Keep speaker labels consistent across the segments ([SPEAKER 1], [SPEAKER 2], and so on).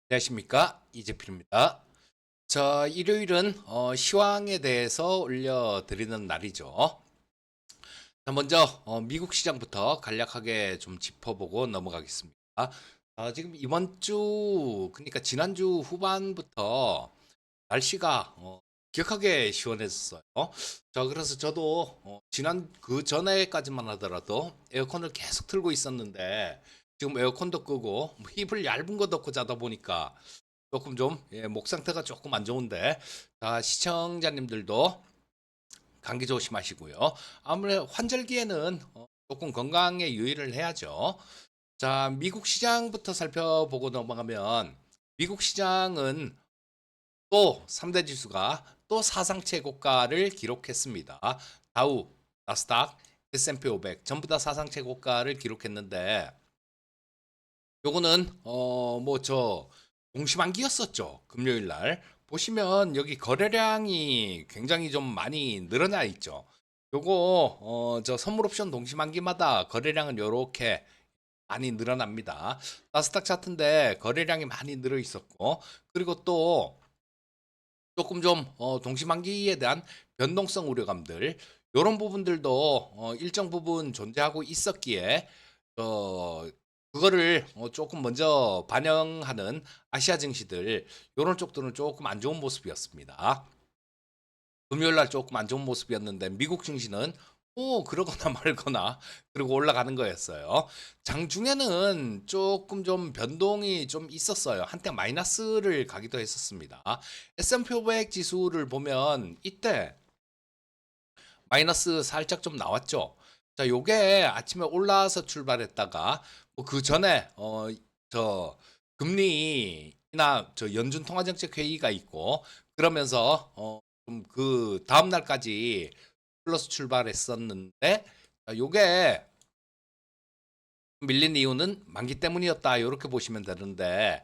[SPEAKER 1] 안녕하십니까, 이재필입니다. 자, 일요일은 시황에 대해서 올려드리는 날이죠. 자, 먼저 미국 시장부터 간략하게 좀 짚어보고 넘어가겠습니다. 지금 이번 주, 그러니까 지난주 후반부터 날씨가 기억하게 시원했어요. 자, 그래서 저도 지난 그 전에까지만 하더라도 에어컨을 계속 틀고 있었는데 지금 에어컨도 끄고 뭐 이불 얇은 거 덮고 자다 보니까 조금 좀, 목 상태가 조금 안 좋은데, 시청자님들도 감기 조심하시고요. 아무래도 환절기에는 조금 건강에 유의를 해야죠. 자, 미국 시장부터 살펴보고 넘어가면, 미국 시장은 또 3대 지수가 또 사상 최고가를 기록했습니다. 다우, 나스닥, S&P 500 전부 다 사상 최고가를 기록했는데, 요거는 동시만기였었죠. 금요일 날. 보시면 여기 거래량이 굉장히 좀 많이 늘어나 있죠. 요거 선물 옵션 동시만기마다 거래량은 요렇게 많이 늘어납니다. 나스닥 차트인데 거래량이 많이 늘어 있었고, 그리고 또 조금 좀 동시만기에 대한 변동성 우려감들, 요런 부분들도 일정 부분 존재하고 있었기에 어 그거를 조금 먼저 반영하는 아시아 증시들, 요런 쪽들은 조금 안 좋은 모습이었습니다. 금요일 날 조금 안 좋은 모습이었는데 미국 증시는 그러거나 말거나 그리고 올라가는 거였어요. 장중에는 조금 좀 변동이 좀 있었어요. 한때 마이너스를 가기도 했었습니다. S&P 500 지수를 보면 이때 마이너스 살짝 좀 나왔죠. 자, 요게 아침에 올라와서 출발했다가 뭐 그 전에 저 금리나 저 연준 통화정책 회의가 있고 그러면서 좀 그 다음 날까지 플러스 출발했었는데, 요게 밀린 이유는 만기 때문이었다. 요렇게 보시면 되는데,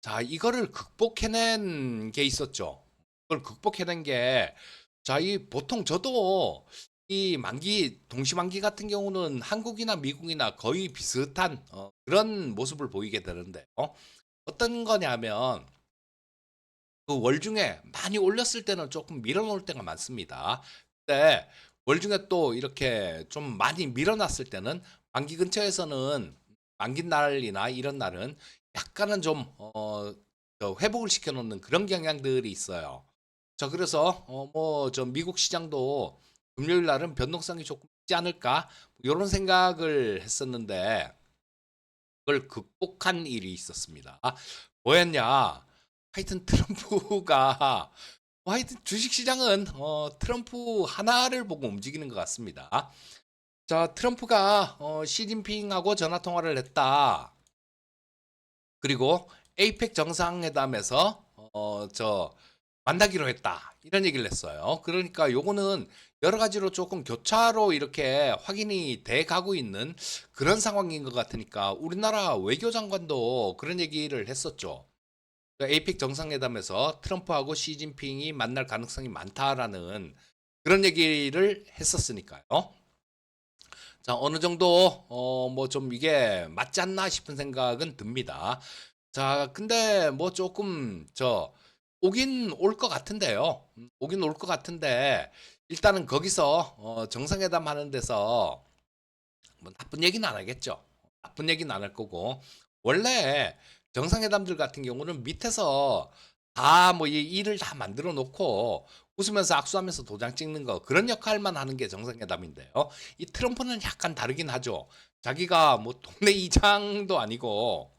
[SPEAKER 1] 자, 이거를 극복해낸 게 있었죠. 그걸 극복해낸 게, 자, 이 보통 저도 이 만기, 동시만기 같은 경우는 한국이나 미국이나 거의 비슷한 그런 모습을 보이게 되는데요. 어떤 거냐면, 그 월중에 많이 올렸을 때는 조금 밀어놓을 때가 많습니다. 근데 월중에 또 이렇게 좀 많이 밀어놨을 때는 만기 근처에서는 만기 날이나 이런 날은 약간은 좀 회복을 시켜놓는 그런 경향들이 있어요. 자, 그래서 저 미국 시장도 금요일 날은 변동성이 조금 있지 않을까 이런 생각을 했었는데 그걸 극복한 일이 있었습니다. 뭐였냐? 하여튼 트럼프가 하여튼 주식시장은 트럼프 하나를 보고 움직이는 것 같습니다. 자, 트럼프가 시진핑하고 전화 통화를 했다. 그리고 에이펙 정상회담에서 만나기로 했다. 이런 얘기를 했어요. 그러니까 요거는 여러 가지로 조금 교차로 이렇게 확인이 돼 가고 있는 그런 상황인 것 같으니까 우리나라 외교장관도 그런 얘기를 했었죠. 에이펙 정상회담에서 트럼프하고 시진핑이 만날 가능성이 많다라는 그런 얘기를 했었으니까요. 자, 어느 정도 뭐 좀 이게 맞지 않나 싶은 생각은 듭니다. 자, 근데 뭐 조금 오긴 올 것 같은데요. 오긴 올 것 같은데 일단은 거기서 정상회담 하는 데서 뭐 나쁜 얘기는 안 하겠죠. 나쁜 얘기는 안 할 거고 원래 정상회담들 같은 경우는 밑에서 다 뭐 이 일을 다 만들어 놓고 웃으면서 악수하면서 도장 찍는 거 그런 역할만 하는 게 정상회담인데요. 이 트럼프는 약간 다르긴 하죠. 자기가 뭐 동네 이장도 아니고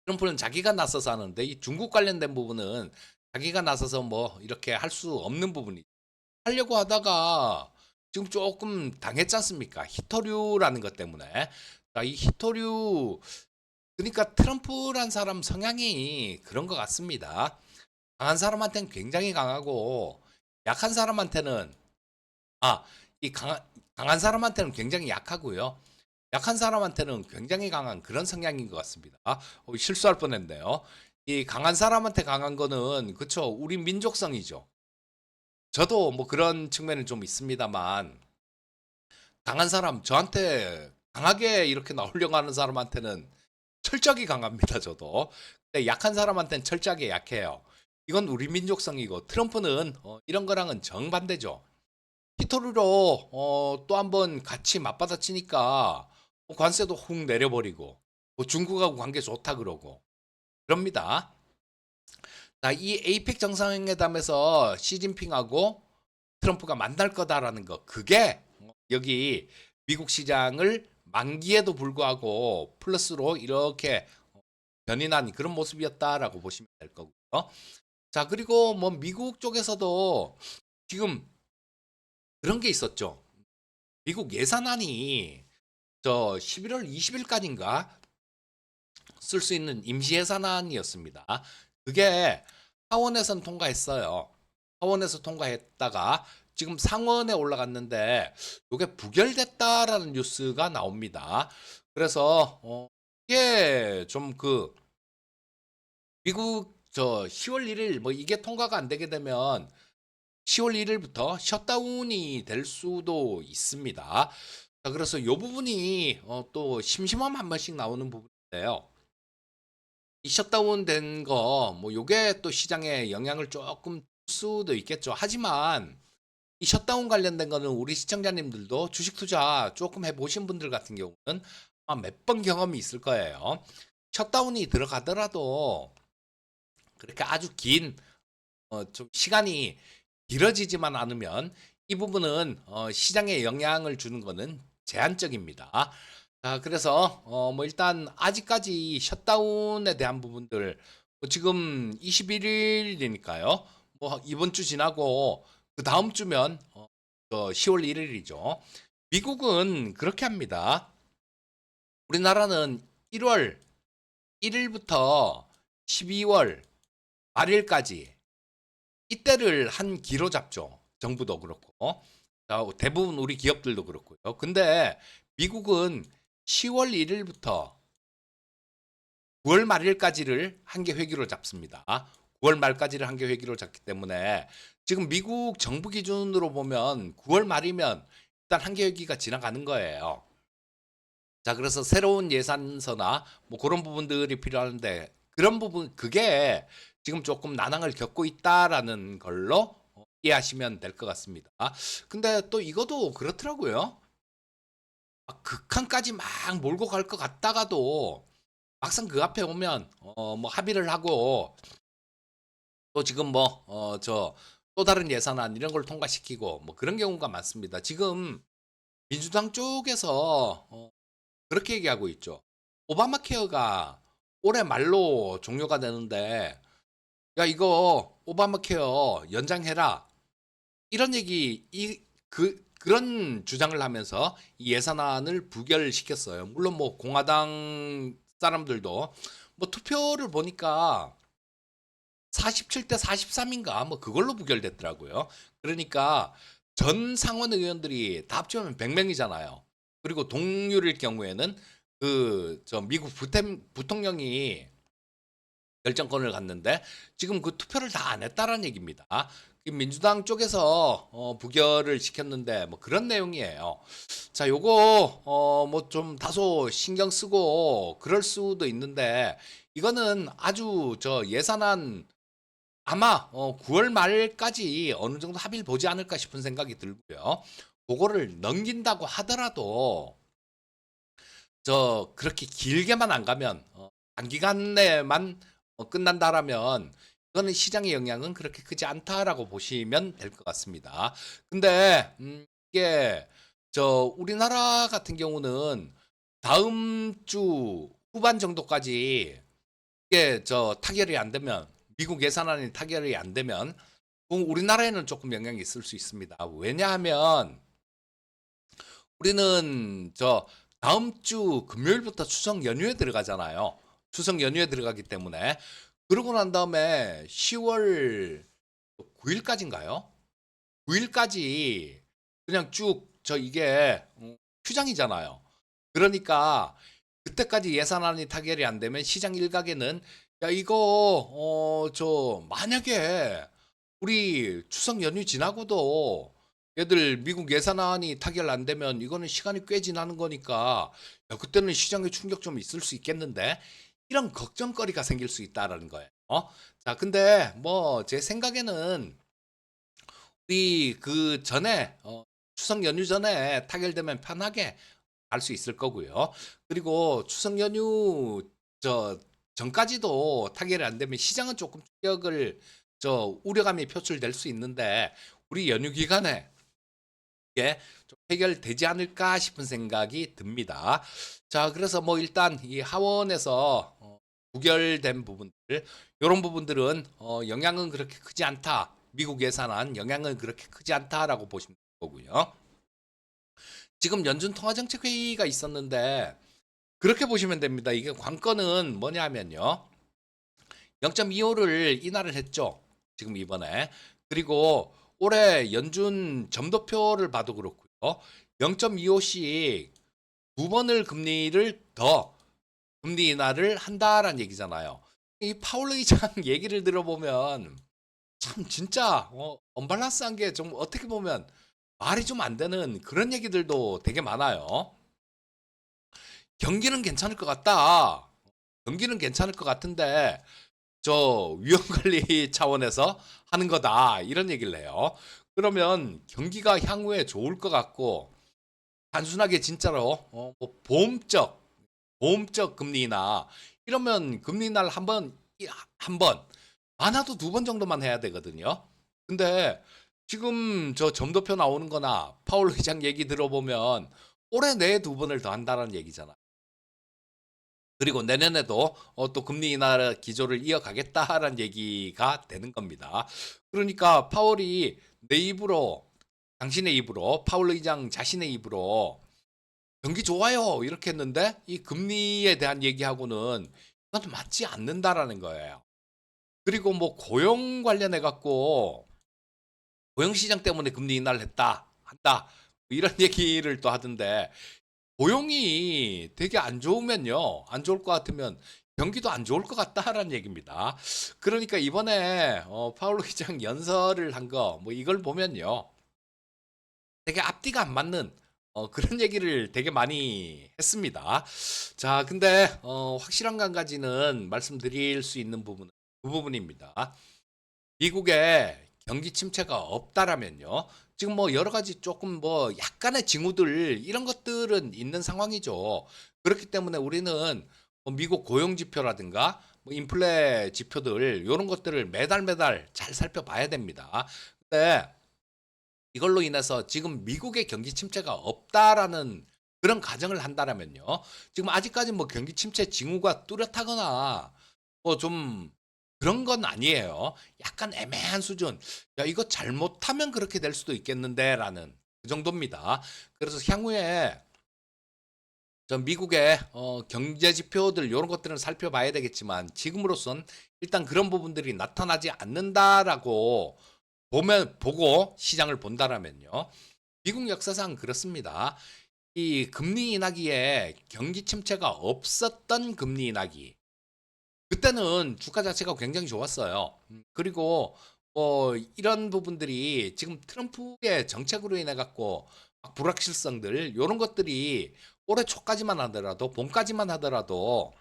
[SPEAKER 1] 트럼프는 자기가 나서서 하는데 이 중국 관련된 부분은 자기가 나서서 뭐 이렇게 할 수 없는 부분이 하려고 하다가 지금 조금 당했지 않습니까? 히토류라는 것 때문에. 자, 이 히토류, 그러니까 트럼프란 사람 성향이 그런 것 같습니다. 강한 사람한테는 굉장히 강하고, 약한 사람한테는, 아, 이 강한 사람한테는 굉장히 약하고요. 약한 사람한테는 굉장히 강한 그런 성향인 것 같습니다. 실수할 뻔했네요. 이 강한 사람한테 강한 거는, 그쵸, 우리 민족성이죠. 저도 뭐 그런 측면은 좀 있습니다만, 강한 사람, 저한테 강하게 이렇게 나오려고 하는 사람한테는 철저하게 강합니다, 저도. 근데 약한 사람한테는 철저하게 약해요. 이건 우리 민족성이고 트럼프는 이런 거랑은 정반대죠. 히토르로 또 한번 같이 맞받아치니까 관세도 훅 내려버리고 뭐 중국하고 관계 좋다 그러고 그럽니다. 자, 이 에이펙 정상회담에서 시진핑하고 트럼프가 만날 거다라는 거 그게 여기 미국 시장을 만기에도 불구하고 플러스로 이렇게 견인한 그런 모습이었다라고 보시면 될 거고요. 자, 그리고 뭐 미국 쪽에서도 지금 그런 게 있었죠. 미국 예산안이 저 11월 20일까지인가 쓸 수 있는 임시 예산안이었습니다. 그게 하원에선 통과했어요. 하원에서 통과했다가 지금 상원에 올라갔는데 이게 부결됐다라는 뉴스가 나옵니다. 그래서 이게 좀 그 미국 저 10월 1일 뭐 이게 통과가 안 되게 되면 10월 1일부터 셧다운이 될 수도 있습니다. 자, 그래서 이 부분이 또 심심하면 한 번씩 나오는 부분인데요. 이 셧다운 된 거, 뭐 요게 또 시장에 영향을 조금 줄 수도 있겠죠. 하지만 이 셧다운 관련된 거는 우리 시청자님들도 주식 투자 조금 해보신 분들 같은 경우는 아마 몇 번 경험이 있을 거예요. 셧다운이 들어가더라도 그렇게 아주 긴, 좀 시간이 길어지지만 않으면 이 부분은 시장에 영향을 주는 거는 제한적입니다. 자, 그래서 뭐 일단 아직까지 셧다운에 대한 부분들 뭐 지금 21일이니까요. 뭐 이번 주 지나고 그 다음 주면 10월 1일이죠. 미국은 그렇게 합니다. 우리나라는 1월 1일부터 12월 말일까지 이때를 한 기로 잡죠. 정부도 그렇고. 자, 대부분 우리 기업들도 그렇고요. 근데 미국은 10월 1일부터 9월 말일까지를 한 개 회기로 잡습니다. 9월 말까지를 한 개 회기로 잡기 때문에 지금 미국 정부 기준으로 보면 9월 말이면 일단 한 개 회기가 지나가는 거예요. 자, 그래서 새로운 예산서나 뭐 그런 부분들이 필요한데 그런 부분 그게 지금 조금 난항을 겪고 있다라는 걸로 이해하시면 될 것 같습니다. 근데 또 이것도 그렇더라고요. 막 극한까지 막 몰고 갈 것 같다가도 막상 그 앞에 오면 뭐 합의를 하고 또 지금 뭐 저 또 다른 예산안 이런 걸 통과시키고 뭐 그런 경우가 많습니다. 지금 민주당 쪽에서 그렇게 얘기하고 있죠. 오바마 케어가 올해 말로 종료가 되는데 야 이거 오바마 케어 연장해라. 이런 얘기 그런 주장을 하면서 이 예산안을 부결시켰어요. 물론 뭐 공화당 사람들도 뭐 투표를 보니까 47대 43인가 뭐 그걸로 부결됐더라고요. 그러니까 전 상원 의원들이 다 합치면 100명이잖아요. 그리고 동률일 경우에는 그 저 미국 부통령이 결정권을 갖는데 지금 그 투표를 다 안 했다라는 얘기입니다. 민주당 쪽에서 부결을 시켰는데 뭐 그런 내용이에요. 자, 요거 뭐 좀 다소 신경 쓰고 그럴 수도 있는데 이거는 아주 저 예산안 아마 9월 말까지 어느 정도 합의를 보지 않을까 싶은 생각이 들고요. 그거를 넘긴다고 하더라도 저 그렇게 길게만 안 가면 단기간 내만 끝난다라면 이거는 시장의 영향은 그렇게 크지 않다라고 보시면 될 것 같습니다. 근데 이게 저 우리나라 같은 경우는 다음 주 후반 정도까지 이게 저 타결이 안 되면 미국 예산안이 타결이 안 되면 우리나라에는 조금 영향이 있을 수 있습니다. 왜냐하면 우리는 저 다음 주 금요일부터 추석 연휴에 들어가잖아요. 추석 연휴에 들어가기 때문에 그러고 난 다음에 10월 9일까지인가요? 9일까지 그냥 쭉 저 이게 휴장이잖아요. 그러니까 그때까지 예산안이 타결이 안 되면 시장 일각에는 야 이거 저 만약에 우리 추석 연휴 지나고도 얘들 미국 예산안이 타결 안 되면 이거는 시간이 꽤 지나는 거니까 야, 그때는 시장에 충격 좀 있을 수 있겠는데 이런 걱정거리가 생길 수 있다라는 거예요. 자, 근데 뭐 제 생각에는 우리 그 전에 추석 연휴 전에 타결되면 편하게 갈 수 있을 거고요. 그리고 추석 연휴 저 전까지도 타결이 안 되면 시장은 조금 충격을 우려감이 표출될 수 있는데 우리 연휴 기간에 이게 좀 해결되지 않을까 싶은 생각이 듭니다. 자, 그래서 뭐 일단 이 하원에서 부결된 부분들, 이런 부분들은 영향은 그렇게 크지 않다. 미국 예산안 영향은 그렇게 크지 않다라고 보시면 되고요. 지금 연준 통화정책회의가 있었는데 그렇게 보시면 됩니다. 이게 관건은 뭐냐면요. 0.25를 인하를 했죠. 지금 이번에. 그리고 올해 연준 점도표를 봐도 그렇고요. 0.25씩 두 번을 금리를 더 금리 인하를 한다라는 얘기잖아요. 이 파월 의장 얘기를 들어보면 참 진짜 언밸런스한 게 좀 어떻게 보면 말이 좀 안 되는 그런 얘기들도 되게 많아요. 경기는 괜찮을 것 같다. 경기는 괜찮을 것 같은데 위험 관리 차원에서 하는 거다. 이런 얘기를 해요. 그러면 경기가 향후에 좋을 것 같고 단순하게 진짜로 뭐 보험적 금리나 이러면 금리 인하를 한 번 많아도 두 번 정도만 해야 되거든요. 근데 지금 저 점도표 나오는 거나 파월 의장 얘기 들어보면 올해 내에 두 번을 더 한다는 얘기잖아. 그리고 내년에도 또 금리 인하 기조를 이어가겠다라는 얘기가 되는 겁니다. 그러니까 파월이 내 입으로 당신의 입으로 파월 의장 자신의 입으로 경기 좋아요 이렇게 했는데 이 금리에 대한 얘기하고는 이건 맞지 않는다라는 거예요. 그리고 뭐 고용 관련해 갖고 고용 시장 때문에 금리 인하를 한다 뭐 이런 얘기를 또 하던데 고용이 되게 안 좋으면요. 안 좋을 것 같으면 경기도 안 좋을 것 같다라는 얘기입니다. 그러니까 이번에 파울로 기장 연설을 한 거 뭐 이걸 보면요. 되게 앞뒤가 안 맞는 그런 얘기를 되게 많이 했습니다. 자, 근데 확실한 한 가지는 말씀드릴 수 있는 부분은 그 부분입니다. 미국에 경기 침체가 없다라면요. 지금 뭐 여러 가지 조금 뭐 약간의 징후들 이런 것들은 있는 상황이죠. 그렇기 때문에 우리는 뭐 미국 고용 지표라든가 뭐 인플레 지표들 이런 것들을 매달 매달 잘 살펴봐야 됩니다. 근데 이걸로 인해서 지금 미국의 경기 침체가 없다라는 그런 가정을 한다라면요. 지금 아직까지 뭐 경기 침체 징후가 뚜렷하거나 뭐 좀 그런 건 아니에요. 약간 애매한 수준. 야, 이거 잘못하면 그렇게 될 수도 있겠는데라는 그 정도입니다. 그래서 향후에 전 미국의 경제 지표들 이런 것들은 살펴봐야 되겠지만 지금으로선 일단 그런 부분들이 나타나지 않는다라고 보고 시장을 본다라면요. 미국 역사상 그렇습니다. 이 금리 인하기에 경기 침체가 없었던 금리 인하기. 그때는 주가 자체가 굉장히 좋았어요. 그리고 이런 부분들이 지금 트럼프의 정책으로 인해 갖고 불확실성들 이런 것들이 올해 초까지만 하더라도 봄까지만 하더라도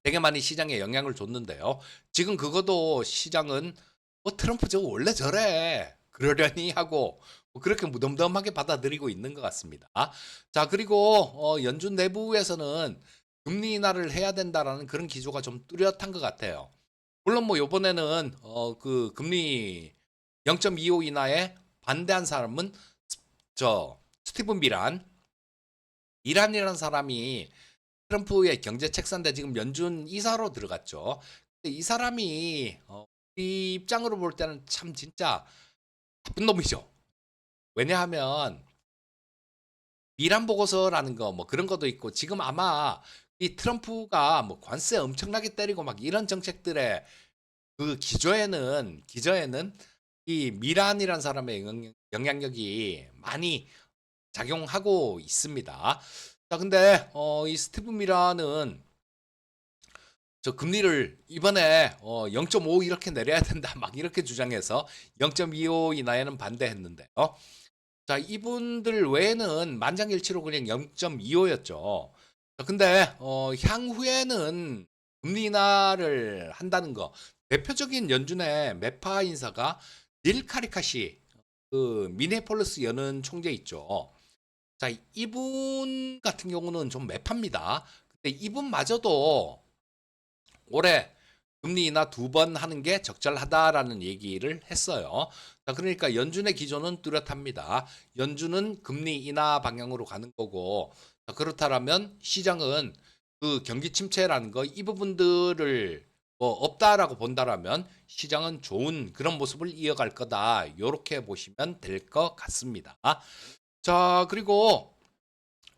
[SPEAKER 1] 되게 많이 시장에 영향을 줬는데요. 지금 그것도 시장은 트럼프 저거 원래 저래 그러려니 하고 뭐 그렇게 무덤덤하게 받아들이고 있는 것 같습니다. 자, 그리고 연준 내부에서는 금리 인하를 해야 된다라는 그런 기조가 좀 뚜렷한 것 같아요. 물론 뭐 요번에는 그 금리 0.25 인하에 반대한 사람은 스티븐 미란이라는 사람이 트럼프의 경제 책사인데 지금 연준 이사로 들어갔죠. 근데 이 사람이 우리 입장으로 볼 때는 참 진짜 나쁜 놈이죠. 왜냐하면 미란 보고서라는 거 뭐 그런 것도 있고 지금 아마 이 트럼프가 뭐 관세 엄청나게 때리고 막 이런 정책들의 그 기저에는 이 미란이란 사람의 영향력이 많이 작용하고 있습니다. 자, 근데 이 스티브 미란은 저 금리를 이번에 0.5 이렇게 내려야 된다 막 이렇게 주장해서 0.25 이하에는 반대했는데요. 자, 이분들 외에는 만장일치로 그냥 0.25였죠. 근데 향후에는 금리 인하를 한다는 거. 대표적인 연준의 메파 인사가 닐 카리카시 그 미네폴리스 연은 총재 있죠. 자, 이분 같은 경우는 좀 매파입니다. 근데 이분마저도 올해 금리 인하 2번 하는 게 적절하다라는 얘기를 했어요. 자, 그러니까 연준의 기조는 뚜렷합니다. 연준은 금리 인하 방향으로 가는 거고, 자, 그렇다면 시장은 그 경기 침체라는 거 이 부분들을 뭐 없다라고 본다라면 시장은 좋은 그런 모습을 이어갈 거다. 이렇게 보시면 될 것 같습니다. 자, 그리고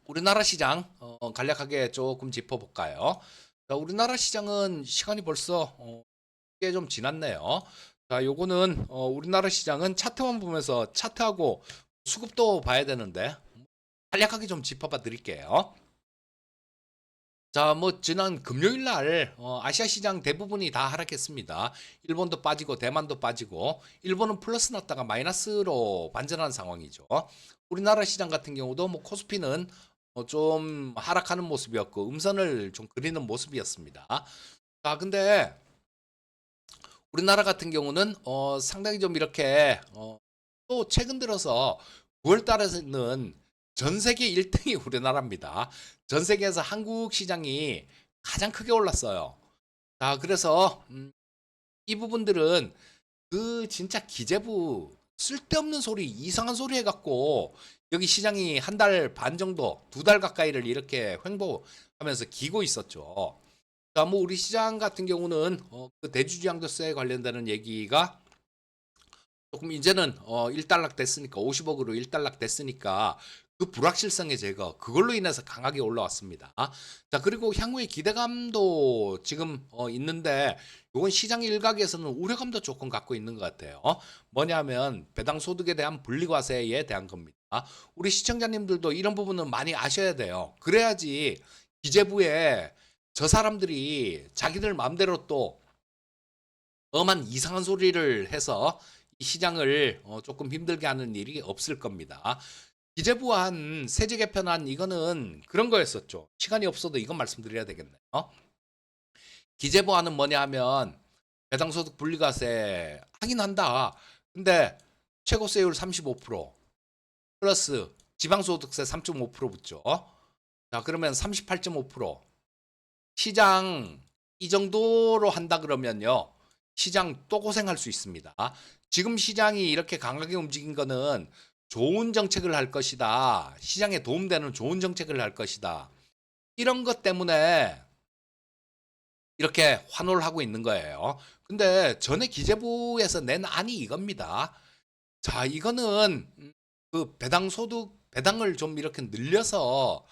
[SPEAKER 1] 우리나라 시장 간략하게 조금 짚어볼까요? 자, 우리나라 시장은 시간이 벌써 꽤 좀 지났네요. 자, 요거는 우리나라 시장은 차트만 보면서 차트하고 수급도 봐야 되는데 간략하게 좀 짚어봐 드릴게요. 자, 뭐 지난 금요일 날 아시아 시장 대부분이 다 하락했습니다. 일본도 빠지고 대만도 빠지고 일본은 플러스 났다가 마이너스로 반전한 상황이죠. 우리나라 시장 같은 경우도 뭐 코스피는 좀 하락하는 모습이었고 음선을 좀 그리는 모습이었습니다. 자, 근데 우리나라 같은 경우는 상당히 좀 이렇게 또 최근 들어서 9월 달에는 전 세계 1등이 우리나라입니다. 전 세계에서 한국 시장이 가장 크게 올랐어요. 자, 그래서 이 부분들은 그 진짜 기재부 쓸데없는 소리, 이상한 소리 해갖고 여기 시장이 한 달 반 정도, 2달 가까이를 이렇게 횡보하면서 기고 있었죠. 자, 뭐 우리 시장 같은 경우는 그 대주주양도세에 관련되는 얘기가 조금 이제는 일단락 됐으니까 50억으로 일단락 됐으니까 그 불확실성의 제거 그걸로 인해서 강하게 올라왔습니다. 자, 그리고 향후의 기대감도 지금 있는데 이건 시장 일각에서는 우려감도 조금 갖고 있는 것 같아요. 뭐냐면 배당 소득에 대한 분리과세에 대한 겁니다. 우리 시청자님들도 이런 부분은 많이 아셔야 돼요. 그래야지 기재부에 저 사람들이 자기들 마음대로 또 엄한 이상한 소리를 해서 이 시장을 조금 힘들게 하는 일이 없을 겁니다. 기재부안 세제 개편안 이거는 그런 거였었죠. 시간이 없어도 이건 말씀드려야 되겠네요. 기재부안은 뭐냐 하면 배당소득 분리과세 하긴 한다. 근데 최고세율 35% 플러스 지방소득세 3.5% 붙죠. 자, 그러면 38.5% 시장 이 정도로 한다 그러면요. 시장 또 고생할 수 있습니다. 지금 시장이 이렇게 강하게 움직인 거는 좋은 정책을 할 것이다. 시장에 도움되는 좋은 정책을 할 것이다. 이런 것 때문에 이렇게 환호를 하고 있는 거예요. 근데 전에 기재부에서 낸 안이 이겁니다. 자, 이거는 그 배당 소득 배당을 좀 이렇게 늘려서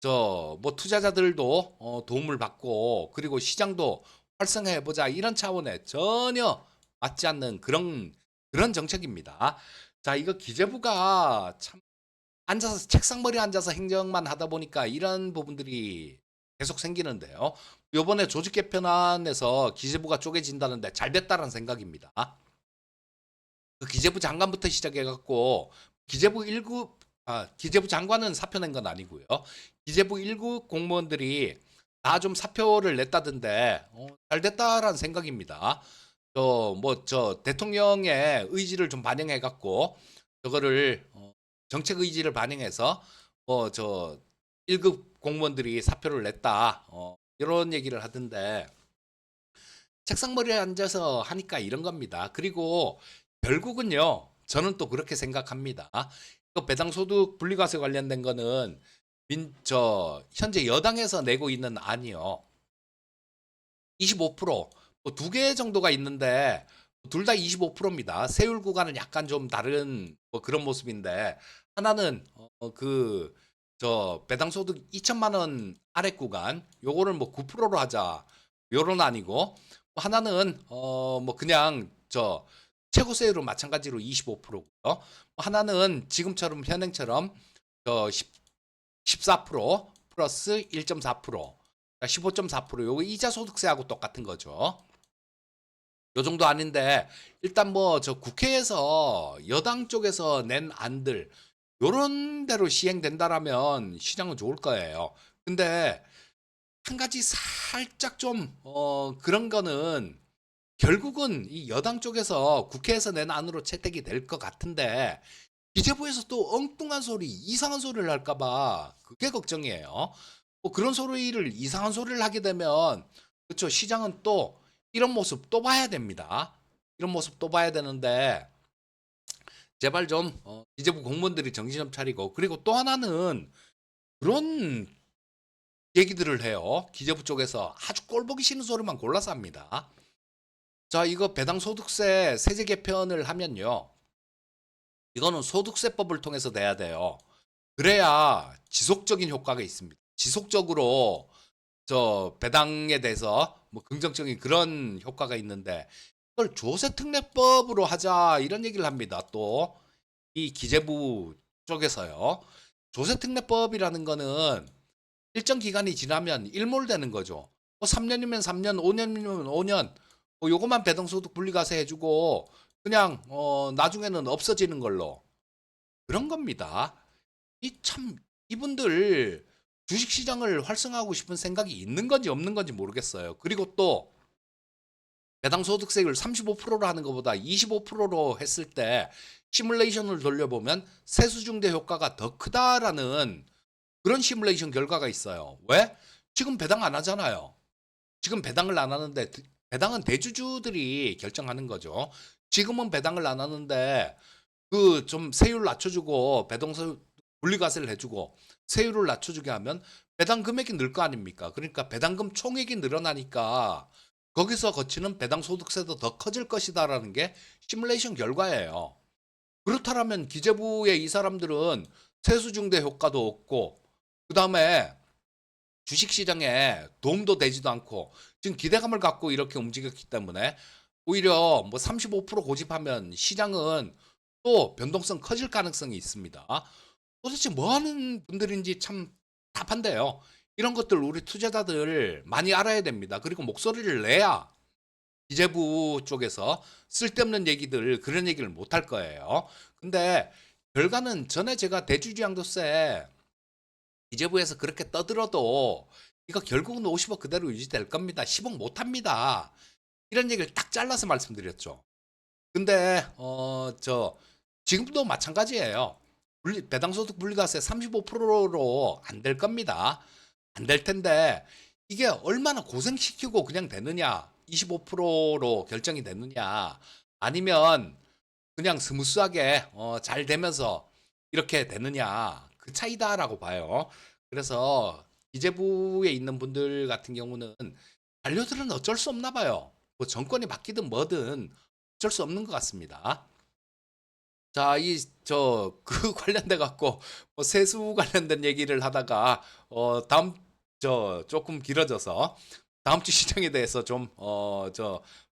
[SPEAKER 1] 저 뭐 투자자들도 도움을 받고 그리고 시장도 활성화해 보자 이런 차원에 전혀 맞지 않는 그런 정책입니다. 자, 이거 기재부가 참 앉아서 책상머리에 앉아서 행정만 하다 보니까 이런 부분들이 계속 생기는데요. 요번에 조직 개편안에서 기재부가 쪼개진다는데 잘 됐다는 생각입니다. 그 기재부 장관부터 시작해 갖고 기재부 1급 기재부 장관은 사표 낸 건 아니고요. 기재부 1급 공무원들이 다 좀 사표를 냈다던데 잘 됐다라는 생각입니다. 저 대통령의 의지를 좀 반영해 갖고 저거를 정책 의지를 반영해서 저 1급 공무원들이 사표를 냈다. 이런 얘기를 하던데 책상머리에 앉아서 하니까 이런 겁니다. 그리고 결국은요, 저는 또 그렇게 생각합니다. 그 배당소득 분리과세 관련된 거는 현재 여당에서 내고 있는 안이요. 25%두 개 정도가 있는데 둘 다 25%입니다. 세율 구간은 약간 좀 다른 뭐 그런 모습인데 하나는 저 배당소득 2천만 원 아래 구간 요거를 뭐 9%로 하자 요런 아니고 하나는 뭐 그냥 저 최고세율은 마찬가지로 25%고요. 하나는 지금처럼 현행처럼 저 14% 플러스 1.4%. 자, 15.4% 요거 이자 소득세하고 똑같은 거죠. 요 정도 아닌데 일단 뭐 저 국회에서 여당 쪽에서 낸 안들 요런 대로 시행된다라면 시장은 좋을 거예요. 근데 한 가지 살짝 좀 그런 거는 결국은 이 여당 쪽에서 국회에서 낸 안으로 채택이 될 것 같은데 기재부에서 또 엉뚱한 소리, 이상한 소리를 할까 봐 그게 걱정이에요. 뭐 그런 소리를 이상한 소리를 하게 되면 그쵸 시장은 또 이런 모습 또 봐야 됩니다. 이런 모습 또 봐야 되는데 제발 좀 기재부 공무원들이 정신 좀 차리고 그리고 또 하나는 그런 얘기들을 해요. 기재부 쪽에서 아주 꼴보기 싫은 소리만 골라서 합니다. 자, 이거 배당소득세 세제 개편을 하면요. 이거는 소득세법을 통해서 내야 돼요. 그래야 지속적인 효과가 있습니다. 지속적으로 저 배당에 대해서 뭐 긍정적인 그런 효과가 있는데 그걸 조세특례법으로 하자 이런 얘기를 합니다. 또 이 기재부 쪽에서요. 조세특례법이라는 거는 일정 기간이 지나면 일몰되는 거죠. 뭐 3년이면 3년, 5년이면 5년, 뭐 요것만 배당소득 분리과세 해주고 그냥 나중에는 없어지는 걸로 그런 겁니다. 이 참 이분들 주식시장을 활성화하고 싶은 생각이 있는 건지 없는 건지 모르겠어요. 그리고 또 배당소득세율 35%로 하는 것보다 25%로 했을 때 시뮬레이션을 돌려보면 세수중대 효과가 더 크다라는 그런 시뮬레이션 결과가 있어요. 왜? 지금 배당 안 하잖아요. 지금 배당을 안 하는데 배당은 대주주들이 결정하는 거죠. 지금은 배당을 안 하는데 그 좀 세율 낮춰주고 배당소 분리과세를 해주고 세율을 낮춰주게 하면 배당 금액이 늘 거 아닙니까? 그러니까 배당금 총액이 늘어나니까 거기서 거치는 배당 소득세도 더 커질 것이다라는 게 시뮬레이션 결과예요. 그렇다면 기재부의 이 사람들은 세수중대 효과도 없고 그다음에 주식시장에 도움도 되지도 않고 지금 기대감을 갖고 이렇게 움직였기 때문에 오히려 뭐 35% 고집하면 시장은 또 변동성 커질 가능성이 있습니다. 도대체 뭐 하는 분들인지 참 답한데요. 이런 것들 우리 투자자들 많이 알아야 됩니다. 그리고 목소리를 내야 기재부 쪽에서 쓸데없는 얘기들 그런 얘기를 못 할 거예요. 근데 결과는 전에 제가 대주주양도세 기재부에서 그렇게 떠들어도 이거 결국은 50억 그대로 유지될 겁니다. 10억 못 합니다. 이런 얘기를 딱 잘라서 말씀드렸죠. 근데 저 지금도 마찬가지예요. 배당소득 분리과세 35%로 안 될 겁니다. 안 될 텐데 이게 얼마나 고생시키고 그냥 되느냐? 25%로 결정이 되느냐? 아니면 그냥 스무스하게 잘 되면서 이렇게 되느냐? 그 차이다라고 봐요. 그래서 기재부에 있는 분들 같은 경우는 반려들은 어쩔 수 없나 봐요. 뭐 정권이 바뀌든 뭐든 어쩔 수 없는 것 같습니다. 자, 그 관련돼 갖고 뭐 세수 관련된 얘기를 하다가 다음 조금 길어져서 다음 주 시장에 대해서 좀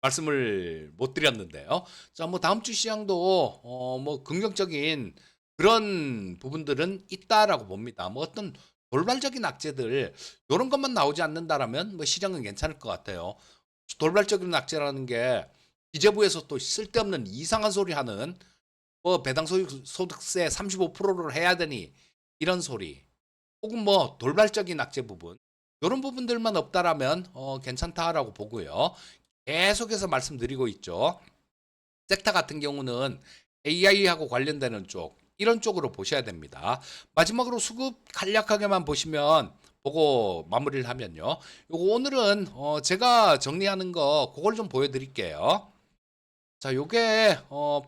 [SPEAKER 1] 말씀을 못 드렸는데요. 자, 뭐 다음 주 시장도 뭐 긍정적인 그런 부분들은 있다라고 봅니다. 뭐 어떤 돌발적인 악재들 요런 것만 나오지 않는다라면 뭐 시장은 괜찮을 것 같아요. 돌발적인 악재라는 게 기재부에서 또 쓸데없는 이상한 소리 하는 뭐 배당 소득세 35%를 해야 되니 이런 소리 혹은 뭐 돌발적인 악재 부분 이런 부분들만 없다라면 괜찮다라고 보고요. 계속해서 말씀드리고 있죠. 섹터 같은 경우는 AI하고 관련되는 쪽 이런 쪽으로 보셔야 됩니다. 마지막으로 수급 간략하게만 보시면 보고 마무리를 하면요. 요거 오늘은 제가 정리하는 거 그걸 좀 보여드릴게요. 자, 요게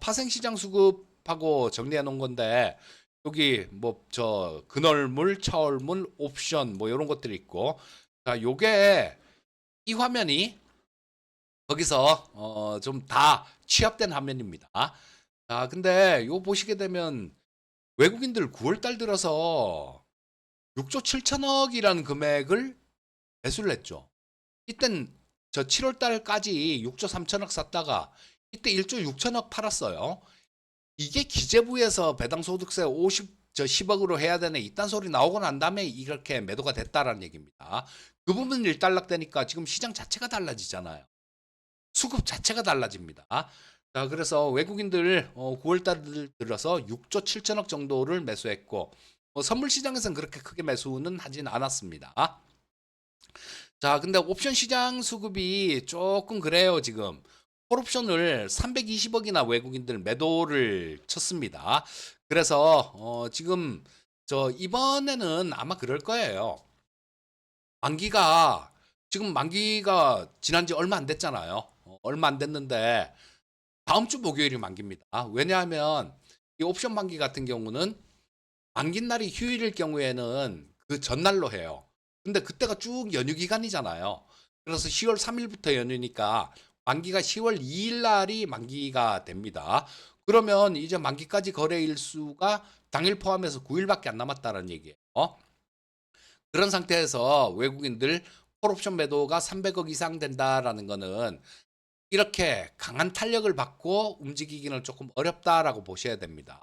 [SPEAKER 1] 파생시장 수급하고 정리해 놓은 건데 여기 뭐 저 근월물, 차월물, 옵션 뭐 요런 것들이 있고 자, 요게 이 화면이 거기서 좀 다 취합된 화면입니다. 자, 근데 요 보시게 되면 외국인들 9월 달 들어서 6조 7천억이라는 금액을 매수를 했죠. 이땐 저 7월 달까지 6조 3천억 샀다가 이때 1조 6천억 팔았어요. 이게 기재부에서 배당소득세 10억으로 해야 되네 이딴 소리 나오고 난 다음에 이렇게 매도가 됐다라는 얘기입니다. 그 부분 일단락되니까 지금 시장 자체가 달라지잖아요. 수급 자체가 달라집니다. 자, 그래서 외국인들 9월 달 들어서 6조 7천억 정도를 매수했고 선물 시장에서는 그렇게 크게 매수는 하진 않았습니다. 자, 근데 옵션 시장 수급이 조금 그래요, 지금. 콜옵션을 320억이나 외국인들 매도를 쳤습니다. 그래서 지금 이번에는 아마 그럴 거예요. 만기가 지금 만기가 지난 지 얼마 안 됐잖아요. 얼마 안 됐는데 다음 주 목요일이 만기입니다. 왜냐하면 이 옵션 만기 같은 경우는 만기 날이 휴일일 경우에는 그 전날로 해요. 근데 그때가 쭉 연휴 기간이잖아요. 그래서 10월 3일부터 연휴니까 만기가 10월 2일 날이 만기가 됩니다. 그러면 이제 만기까지 거래 일수가 당일 포함해서 9일밖에 안 남았다는 얘기예요. 그런 상태에서 외국인들 콜옵션 매도가 300억 이상 된다라는 거는 이렇게 강한 탄력을 받고 움직이기는 조금 어렵다라고 보셔야 됩니다.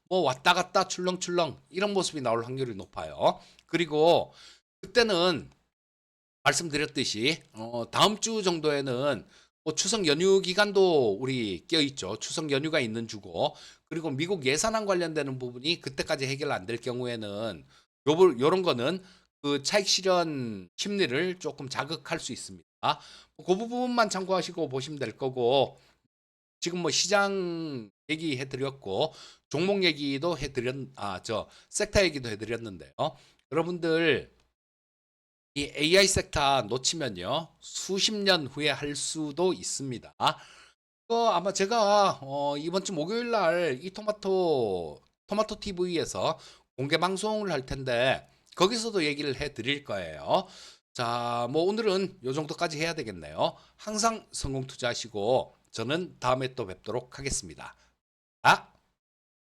[SPEAKER 1] 뭐 왔다 갔다 출렁출렁 이런 모습이 나올 확률이 높아요. 그리고 그때는 말씀드렸듯이 다음 주 정도에는 뭐 추석 연휴 기간도 우리 껴있죠. 추석 연휴가 있는 주고 그리고 미국 예산안 관련되는 부분이 그때까지 해결 안 될 경우에는 요런 거는 그 차익 실현 심리를 조금 자극할 수 있습니다. 그 부분만 참고하시고 보시면 될 거고 지금 뭐 시장 얘기해 드렸고 종목 얘기도 섹터 얘기도 해 드렸는데요. 여러분들 이 AI 섹터 놓치면요. 수십 년 후에 할 수도 있습니다. 아마 제가 이번 주 목요일 날 이 토마토 TV에서 공개 방송을 할 텐데 거기서도 얘기를 해 드릴 거예요. 자, 뭐 오늘은 요 정도까지 해야 되겠네요. 항상 성공 투자하시고 저는 다음에 또 뵙도록 하겠습니다.